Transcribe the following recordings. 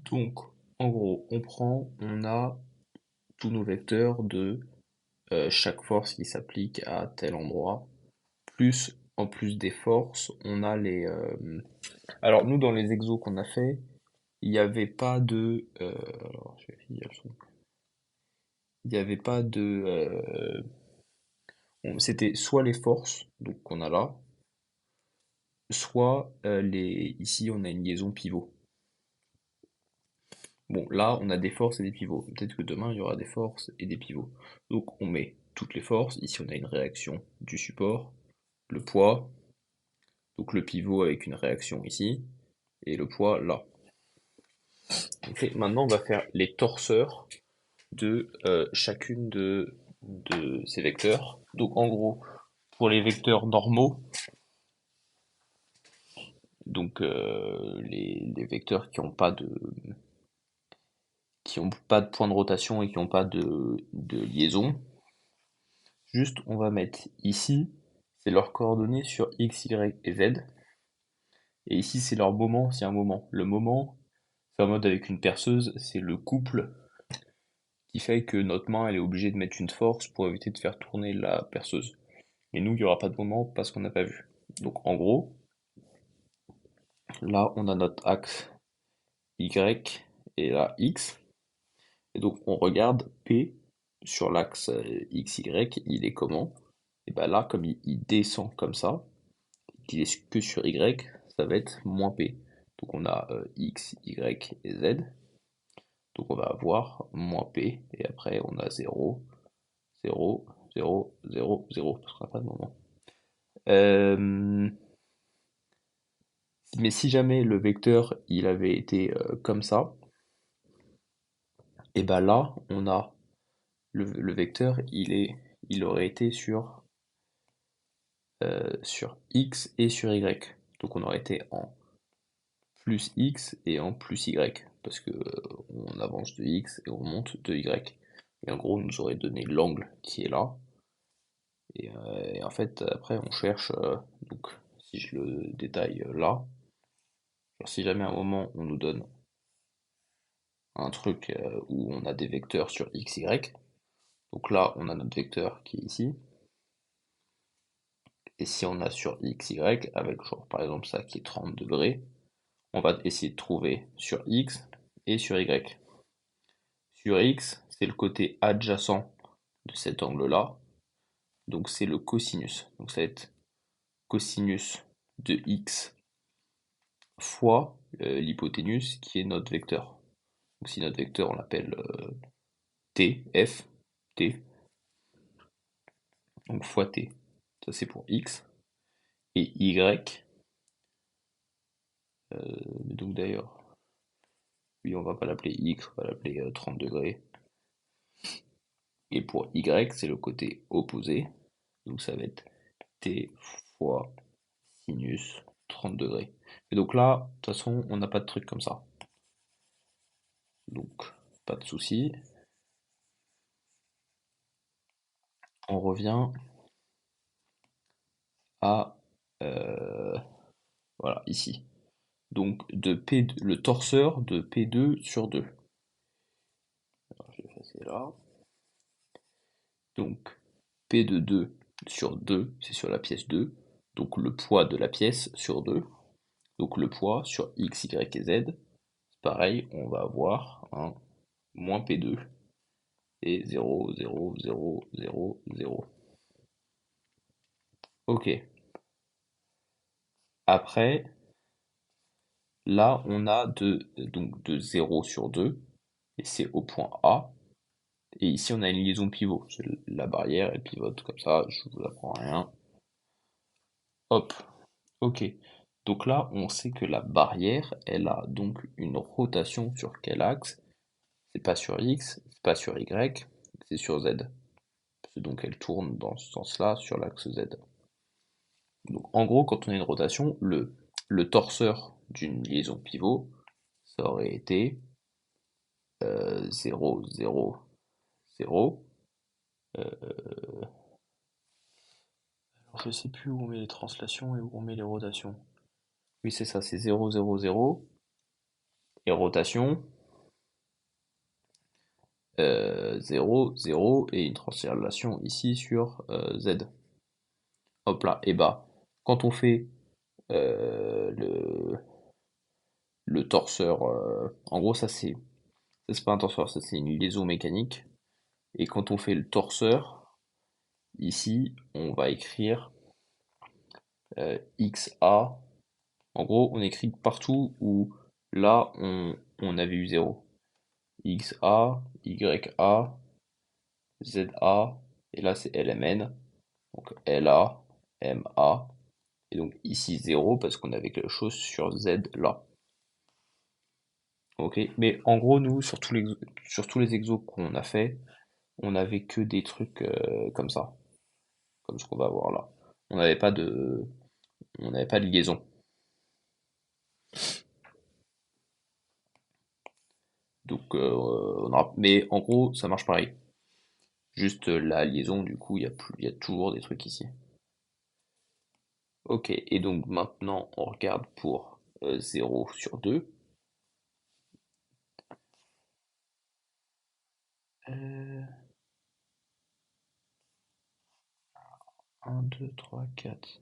Donc, en gros, on a tous nos vecteurs de chaque force qui s'applique à tel endroit, plus, en plus des forces, on a les... Alors, nous, dans les exos qu'on a fait, il n'y avait pas de... alors, je vérifie, elles sont- il n'y avait pas de... c'était soit les forces, donc qu'on a là, soit ici, on a une liaison pivot. Bon, là, on a des forces et des pivots. Peut-être que demain, il y aura des forces et des pivots. Donc, on met toutes les forces. Ici, on a une réaction du support, le poids, donc le pivot avec une réaction ici, et le poids là. Ok, maintenant, on va faire les torseurs de chacune de ces vecteurs. Donc, en gros, pour les vecteurs normaux, donc les vecteurs qui ont pas de point de rotation et qui n'ont pas de liaison, juste, on va mettre ici, c'est leurs coordonnées sur X, Y et Z. Et ici, c'est leur moment, c'est un moment. Le moment, c'est en mode avec une perceuse, c'est le couple qui fait que notre main, elle est obligée de mettre une force pour éviter de faire tourner la perceuse. Et nous, il n'y aura pas de moment parce qu'on n'a pas vu. Donc en gros, là, on a notre axe Y et là X. Et donc on regarde P sur l'axe XY, il est comment? Et ben là, comme il descend comme ça, qu'il est que sur Y, ça va être moins P. Donc on a X, Y et Z. Donc on va avoir moins P. Et après on a 0, 0, 0, 0, 0. Parce qu'on n'a pas de moment. Euh, mais si jamais le vecteur il avait été comme ça, et ben là on a le vecteur il aurait été sur X et sur Y. Donc on aurait été en plus X et en plus Y, parce que on avance de X et on monte de Y. Et en gros, on nous aurait donné l'angle qui est là. Et en fait, après, on cherche, donc si je le détaille là, genre, si jamais à un moment on nous donne un truc où on a des vecteurs sur X, Y, donc là, on a notre vecteur qui est ici. Et si on a sur X, Y, avec genre par exemple ça qui est 30 degrés, on va essayer de trouver sur X et sur Y. Sur X, c'est le côté adjacent de cet angle-là, donc c'est le cosinus. Donc ça va être cosinus de X fois l'hypoténuse qui est notre vecteur. Donc si notre vecteur on l'appelle T, F, T, donc fois T, ça c'est pour X, et Y, donc d'ailleurs, oui on va pas l'appeler X, on va l'appeler 30 degrés, et pour Y c'est le côté opposé, donc ça va être T fois sinus 30 degrés. Et donc là, de toute façon, on n'a pas de truc comme ça. Donc, pas de souci. On revient à voilà, ici. Donc le torseur de P2 sur 2. Alors, je vais effacer là. Donc P de 2 sur 2, c'est sur la pièce 2. Donc le poids de la pièce sur 2. Donc le poids sur X, Y et Z. Pareil, on va avoir un moins P2 et 0, 0, 0, 0, 0. Ok. Après, là, on a donc de 0 sur 2, et c'est au point A. Et ici, on a une liaison pivot. La barrière, elle pivote comme ça, je vous apprends rien. Hop, ok. Donc là, on sait que la barrière, elle a donc une rotation sur quel axe? C'est pas sur X, c'est pas sur Y, c'est sur Z. Donc elle tourne dans ce sens-là sur l'axe Z. Donc en gros, quand on a une rotation, le torseur d'une liaison pivot, ça aurait été 0, 0, 0. Alors je sais plus où on met les translations et où on met les rotations. Oui, c'est ça, c'est 0, 0, 0. et rotation, 0, 0, et une translation ici sur Z. Hop là, et bah, quand on fait euh, le, le torseur, en gros ça c'est pas un torseur, ça c'est une liaison mécanique, et quand on fait le torseur, ici, on va écrire XA. En gros, on écrit partout où là, on avait eu 0. XA, YA, ZA, et là c'est LMN. Donc LA, MA, et donc ici 0 parce qu'on avait quelque chose sur Z là. Ok, mais en gros, nous, sur tous les exos qu'on a fait, on avait que des trucs comme ça, comme ce qu'on va voir là. On n'avait pas de, on n'avait pas de liaison. Donc, mais en gros, ça marche pareil. Juste la liaison, du coup, il y a toujours des trucs ici. Ok, et donc maintenant, on regarde pour 0 sur 2. 1, 2, 3, 4.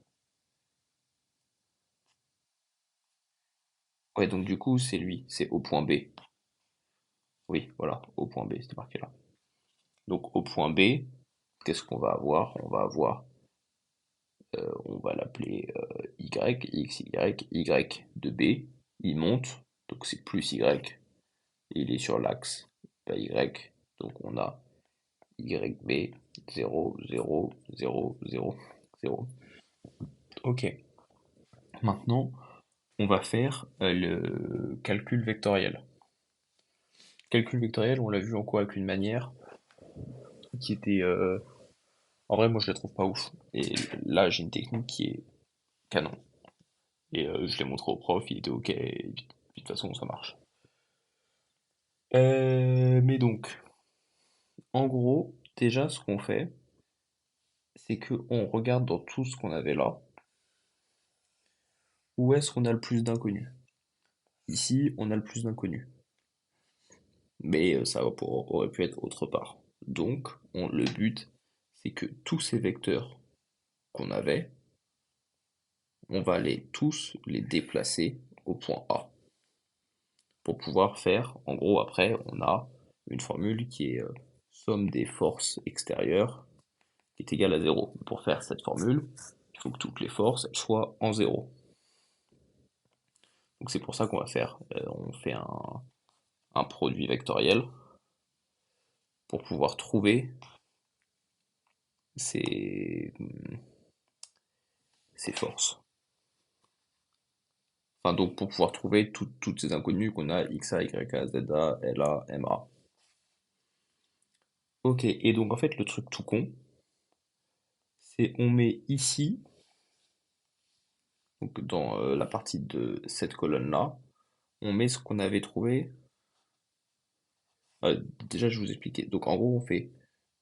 Ouais, donc du coup, c'est lui, c'est au point B. Oui, voilà, au point B, c'était marqué là. Donc au point B, qu'est-ce qu'on va avoir? On va l'appeler Y, X, Y, Y de B. Il monte, donc c'est plus Y. Et il est sur l'axe pas Y. Donc on a YB 0, 0, 0, 0, 0. Ok. Maintenant, on va faire le calcul vectoriel. Calcul vectoriel, on l'a vu en quoi avec une manière qui était... En vrai, moi je la trouve pas ouf. Et là, j'ai une technique qui est canon. Et je l'ai montré au prof, il était ok, et puis de toute façon, ça marche. Mais donc, en gros, déjà, ce qu'on fait, c'est que on regarde dans tout ce qu'on avait là, où est-ce qu'on a le plus d'inconnus. Ici, on a le plus d'inconnus. Mais aurait pu être autre part. Donc, le but, c'est que tous ces vecteurs qu'on avait, on va tous les déplacer au point A. Pour pouvoir faire, en gros, après, on a une formule qui est somme des forces extérieures qui est égale à 0. Pour faire cette formule, il faut que toutes les forces elles soient en 0. Donc c'est pour ça qu'on va faire, on fait un produit vectoriel pour pouvoir trouver ces, ces forces. Enfin donc pour pouvoir trouver toutes ces inconnues qu'on a XA, YA, ZA, LA, MA. Ok, et donc en fait le truc tout con, c'est on met ici, donc dans la partie de cette colonne-là, on met ce qu'on avait trouvé. Déjà je vais vous expliquer. Donc en gros on fait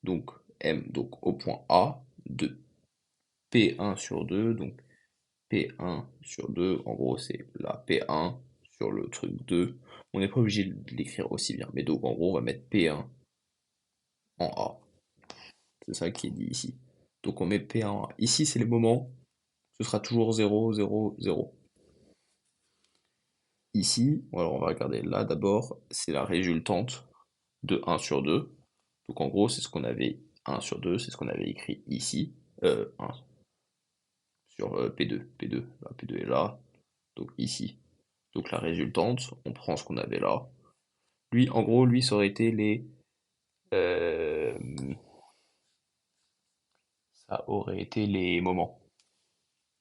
donc M donc au point A de P1 sur 2, donc P1 sur 2, en gros c'est la P1 sur le truc 2. On n'est pas obligé de l'écrire aussi bien, mais donc en gros on va mettre P1 en A. C'est ça qui est dit ici. Donc on met P1 en A. Ici c'est les moments, ce sera toujours 0, 0, 0. Ici, alors on va regarder là d'abord, c'est la résultante de 1 sur 2. Donc en gros c'est ce qu'on avait 1 sur 2, c'est ce qu'on avait écrit ici. 1 sur P2, P2, là, P2 est là, donc ici. Donc la résultante, on prend ce qu'on avait là. Lui, en gros, lui, ça aurait été euh, ça aurait été les moments.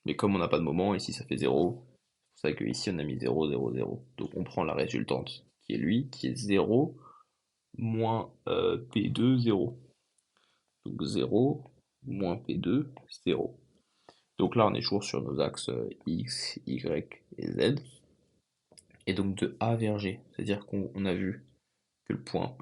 Mais comme on n'a pas de moment, ici ça fait 0. C'est pour ça que ici on a mis 0, 0, 0. Donc on prend la résultante, qui est lui, qui est 0 moins P2, 0. Donc 0 moins P2, 0. Donc là on est toujours sur nos axes X, Y et Z. Et donc de A vers G, c'est-à-dire qu'on a vu que le point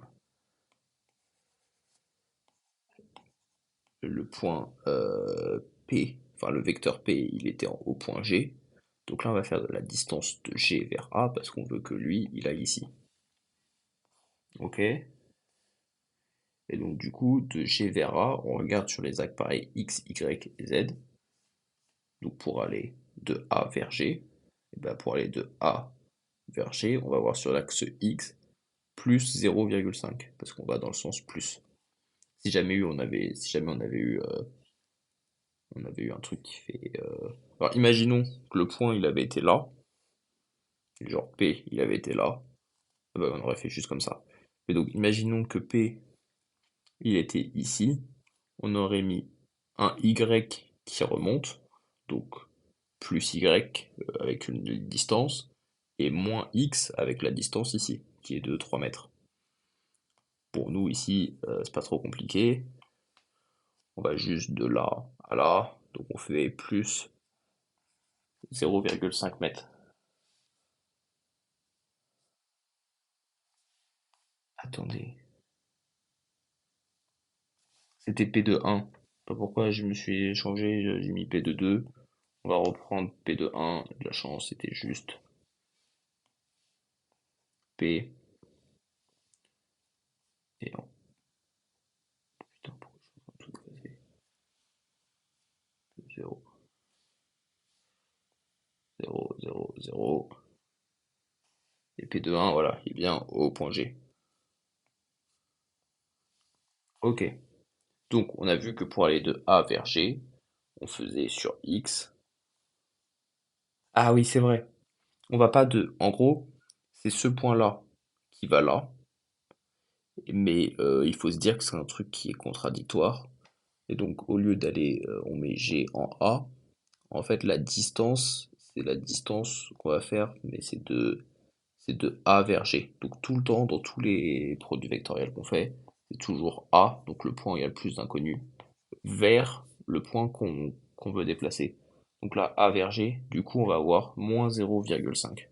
P, enfin le vecteur P, il était au point G. Donc là, on va faire de la distance de G vers A parce qu'on veut que lui, il aille ici. Ok? Et donc du coup, de G vers A, on regarde sur les axes pareils X, Y et Z. Donc pour aller de A vers G, et ben pour aller de A vers G, on va voir sur l'axe X plus 0,5 parce qu'on va dans le sens plus. Si jamais on avait eu un truc qui fait. Alors imaginons que le point il avait été là, genre P il avait été là, ah bah, on aurait fait juste comme ça. Et donc imaginons que P il était ici, on aurait mis un Y qui remonte, donc plus Y avec une distance, et moins X avec la distance ici, qui est de 3 mètres. Pour nous ici, c'est pas trop compliqué, on va juste de là à là, donc on fait plus 0,5 mètres. Attendez, c'était P de 1. Pas pourquoi je me suis changé, j'ai mis P de 2. On va reprendre P de 1, de la chance, c'était juste P et 1. Putain, pourquoi je suis en train de tout effacer? 0, 0, 0, 0. Et P de 1, voilà, il est bien au point G. Ok, donc on a vu que pour aller de A vers G, on faisait sur X. Ah oui, c'est vrai. On va pas de. En gros, c'est ce point-là qui va là, mais il faut se dire que c'est un truc qui est contradictoire. Et donc, au lieu d'aller, on met G en A, en fait, la distance, c'est la distance qu'on va faire, mais c'est de A vers G. Donc, tout le temps, dans tous les produits vectoriels qu'on fait, c'est toujours A, donc le point où il y a le plus d'inconnus, vers le point qu'on veut déplacer. Donc là, A vers G, du coup, on va avoir moins 0,5.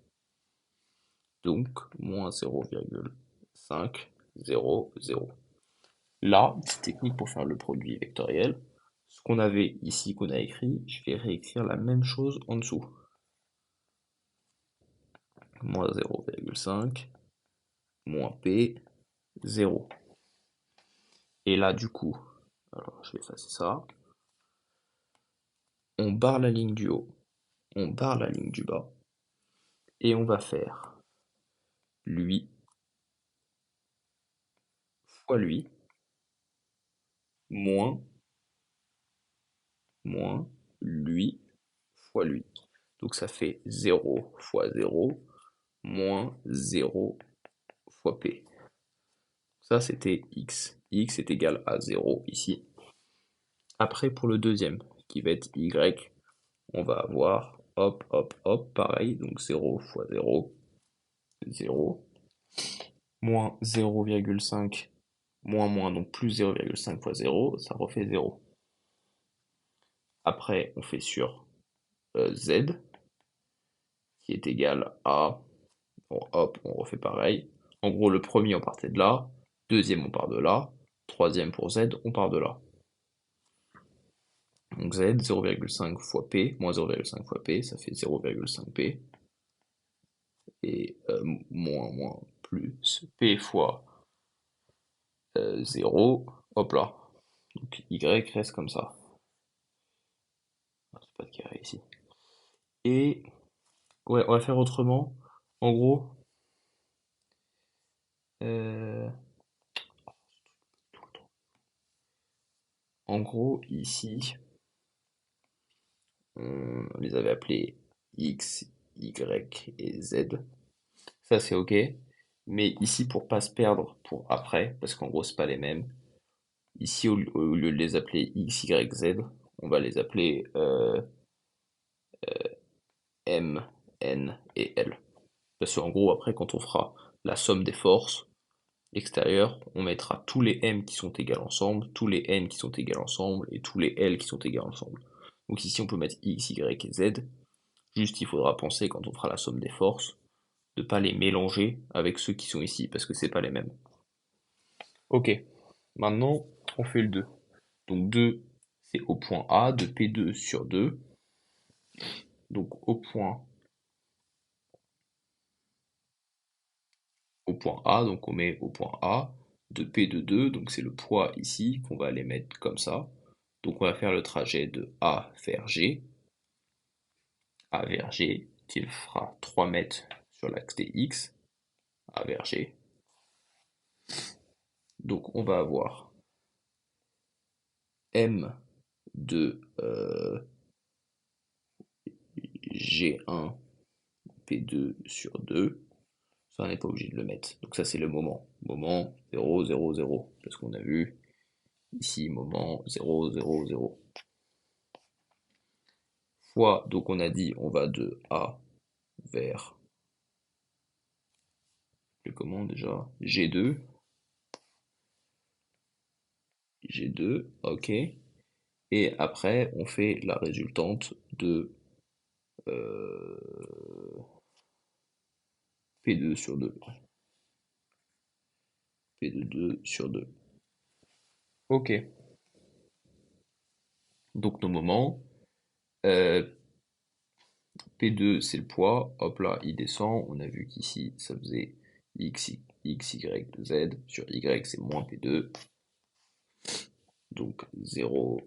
Donc, moins 0,500. Là, petite technique pour faire le produit vectoriel. Ce qu'on avait ici, qu'on a écrit, je vais réécrire la même chose en dessous. Moins 0,5, moins P, 0. Et là, du coup, alors je vais effacer ça. On barre la ligne du haut, on barre la ligne du bas, et on va faire lui fois lui, moins, moins lui fois lui. Donc ça fait 0 fois 0, moins 0 fois P. Ça, c'était x. X est égal à 0 ici. Après, pour le deuxième, qui va être y, on va avoir, hop, hop, hop, pareil, donc 0 fois 0, 0, moins 0,5, moins, moins, donc plus 0,5 fois 0, ça refait 0. Après, on fait sur z, qui est égal à, bon, hop, on refait pareil. En gros, le premier, on partait de là, deuxième, on part de là, troisième pour z, on part de là. Donc z, 0,5 fois p, moins 0,5 fois p, ça fait 0,5p. Et moins, moins, plus p fois 0, hop là. Donc y reste comme ça. Ah, c'est pas de carré ici. Et ouais, on va faire autrement. En gros, euh, ici, on les avait appelés x, y et z. Ça c'est ok. Mais ici, pour pas se perdre pour après, parce qu'en gros c'est pas les mêmes, ici, au lieu de les appeler X, Y, Z, on va les appeler M, N et L. Parce qu'en gros, après, quand on fera la somme des forces extérieures, on mettra tous les M qui sont égales ensemble, tous les N qui sont égales ensemble, et tous les L qui sont égales ensemble. Donc ici, on peut mettre X, Y et Z. Juste, il faudra penser, quand on fera la somme des forces, de ne pas les mélanger avec ceux qui sont ici, parce que c'est pas les mêmes. Ok, maintenant, on fait le 2. Donc 2, c'est au point A de P2 sur 2. Donc au point point A, donc on met au point A, de P de 2, donc c'est le poids ici qu'on va aller mettre comme ça. Donc on va faire le trajet de A vers G, A vers G, qui fera 3 mètres sur l'axe des X, A vers G. Donc on va avoir M de G1 P2 sur 2. Ça, on n'est pas obligé de le mettre. Donc ça, c'est le moment. Moment 0, 0, 0. Parce qu'on a vu ici, moment 0, 0, 0. Fois, donc on a dit, on va de A vers, comment déjà? G2. G2, ok. Et après, on fait la résultante de P2 sur 2. P de 2 sur 2. Ok. Donc nos moments, euh, P2 c'est le poids, hop là il descend, on a vu qu'ici ça faisait x, x, y de z, sur y c'est moins P2, donc 0,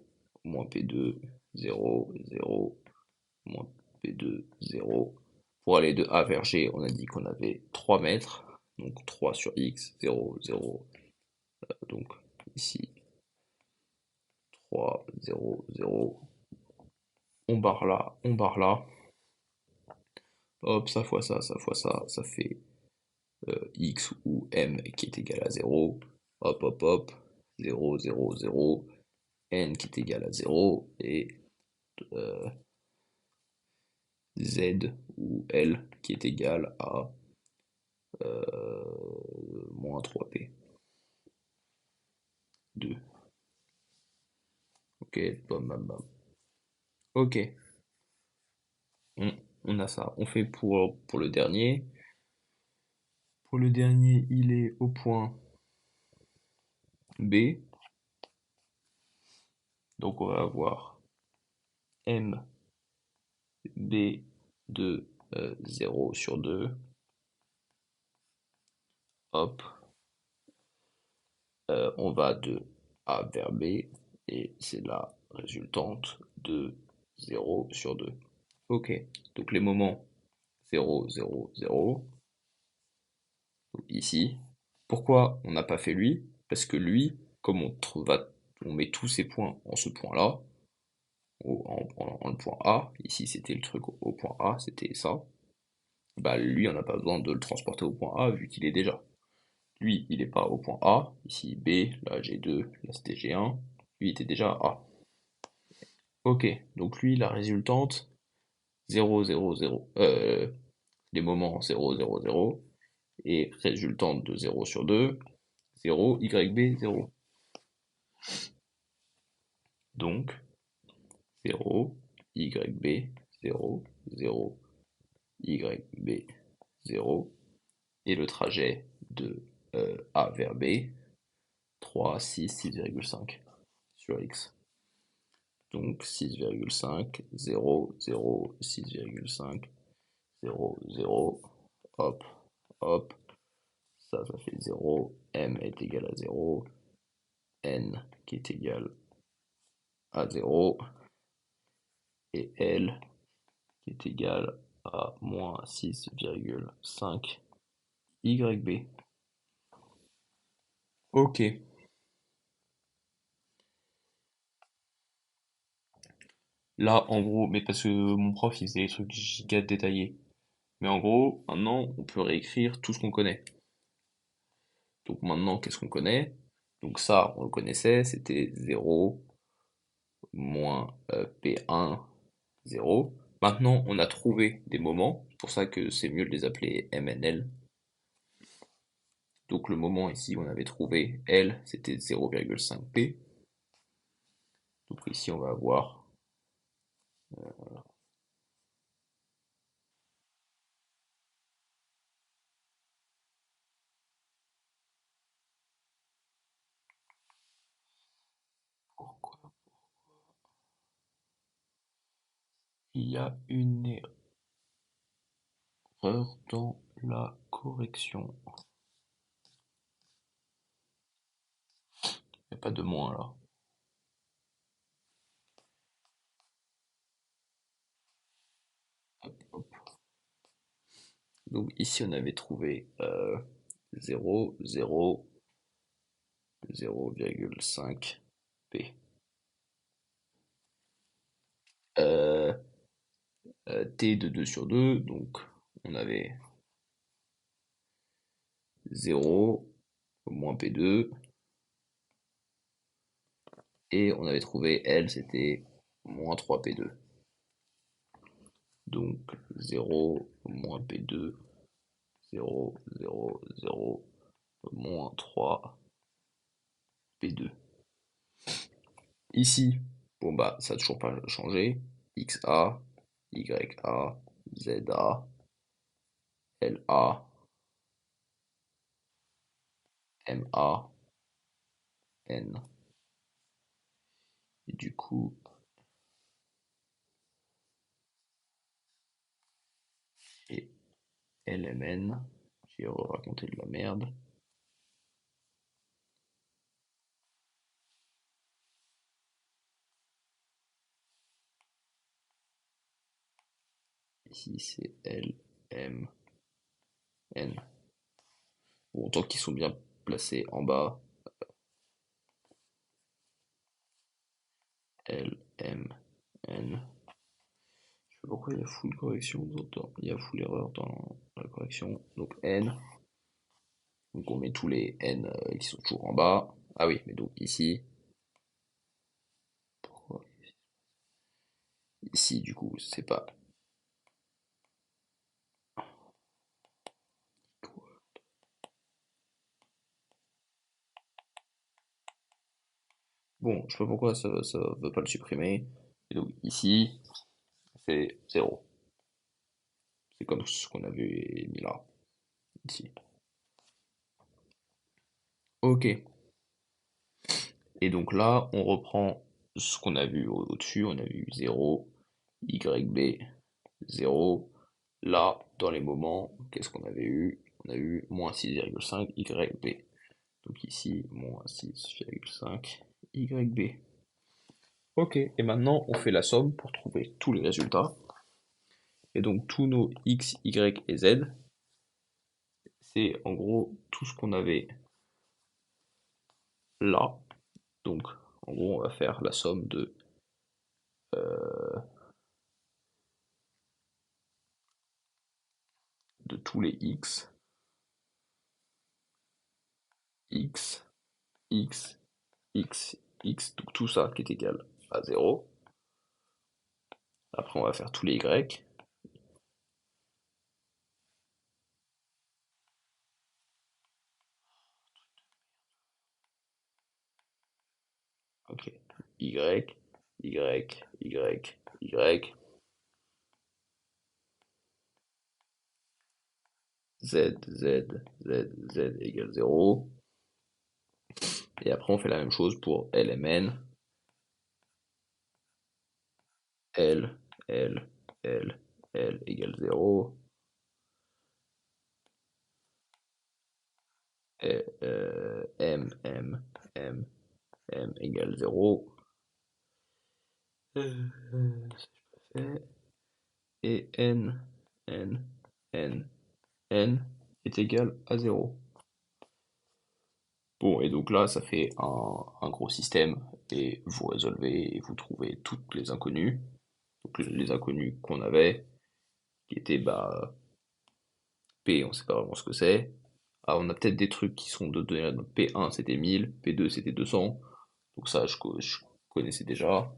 moins P2, 0, 0, moins P2, 0. Pour aller de A vers G, on a dit qu'on avait 3 mètres, donc 3 sur x, 0, 0, donc ici 3, 0, 0, on barre là, hop, ça fois ça, ça fois ça fait x ou m qui est égal à 0, hop hop hop, 0, 0, 0, n qui est égal à 0, et euh, z ou l qui est égal à moins 3p, 2. Ok, bam bam bam. Ok, on a ça. On fait pour le dernier. Pour le dernier, il est au point B. Donc on va avoir m b de 0 sur 2. Hop, on va de A vers B et c'est la résultante de 0 sur 2. Ok, donc les moments 0, 0, 0, donc ici. Pourquoi on n'a pas fait lui? Parce que lui, comme on met tous ces points en ce point-là, en le point A, ici c'était le truc au point A, c'était ça, bah lui on n'a pas besoin de le transporter au point A vu qu'il est déjà. Lui, il n'est pas au point A, ici B, là G2, là c'était G1, lui il était déjà A. Ok, donc lui, la résultante, 0, 0, 0, les moments 0, 0, 0, et résultante de 0 sur 2, 0, YB, 0. Donc, 0, YB, 0, 0, YB, 0, et le trajet de A vers B, 3, 6, 6,5 sur X. Donc 6,5, 0, 0, 6,5, 0, 0, hop, hop, ça fait 0, m est égal à 0, n qui est égal à 0, et l qui est égal à moins 6,5 YB. Ok, là en gros, mais parce que mon prof il faisait des trucs giga détaillés. Mais en gros, maintenant on peut réécrire tout ce qu'on connaît. Donc maintenant, qu'est-ce qu'on connaît? Donc ça, on le connaissait, c'était 0 moins P1, 0. Maintenant, on a trouvé des moments, c'est pour ça que c'est mieux de les appeler MNL. Donc le moment ici, on avait trouvé L, c'était 0,5P. Donc ici, on va avoir pourquoi il y a une erreur dans la correction. n'y a pas de moins là. Hop, hop. Donc ici on avait trouvé 0, 0, 0,5 p. Euh, t de 2 sur 2, donc on avait 0 moins p2, et on avait trouvé L, c'était moins 3p2. Donc 0 moins p2, 0, 0, 0, moins 3p2. Ici, bon bah ça n'a toujours pas changé. XA, YA, ZA, LA, MA, N. Et du coup, et LMN, j'ai raconté de la merde. Ici c'est L, M, N. Bon, tant qu'ils sont bien placés en bas, L, M, N. Je sais pas pourquoi il y a full correction, il y a full erreur dans la correction. Donc N, donc on met tous les N qui sont toujours en bas. Ah oui, mais donc ici, pourquoi ici du coup c'est pas. Bon, je sais pas pourquoi ça veut pas le supprimer. Et donc ici, c'est 0. C'est comme ce qu'on avait mis là, ici. Ok. Et donc là, on reprend ce qu'on a vu au-dessus. On a vu 0, YB, 0. Là, dans les moments, qu'est-ce qu'on avait eu? On a eu moins 6,5 YB. Donc ici, moins 6,5 YB. Ok, et maintenant on fait la somme pour trouver tous les résultats. Et donc tous nos X, Y et Z, c'est en gros tout ce qu'on avait là. Donc en gros on va faire la somme de tous les X, X, X, X, X, donc tout ça qui est égal à 0. Après on va faire tous les Y. Ok. Y, Y, Y, Y, Z, Z, Z, Z égale 0. Et après on fait la même chose pour LMN, L, L, L, L égale 0. Et, M, M, M, M égale 0. Et N, N, N, N est égal à 0. Bon, et donc là, ça fait un gros système, et vous résolvez et vous trouvez toutes les inconnues. Donc les inconnues qu'on avait, qui étaient bah, P, on sait pas vraiment ce que c'est. Ah, on a peut-être des trucs qui sont de données. Donc P1 c'était 1000, P2 c'était 200. Donc ça, je connaissais déjà.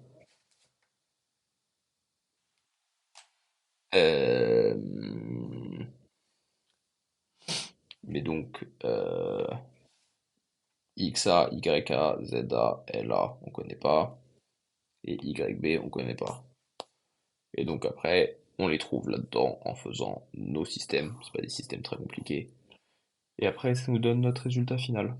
Euh, mais donc XA, YA, ZA, LA, on connaît pas. Et YB, on connaît pas. Et donc après, on les trouve là-dedans en faisant nos systèmes. C'est pas des systèmes très compliqués. Et après, ça nous donne notre résultat final.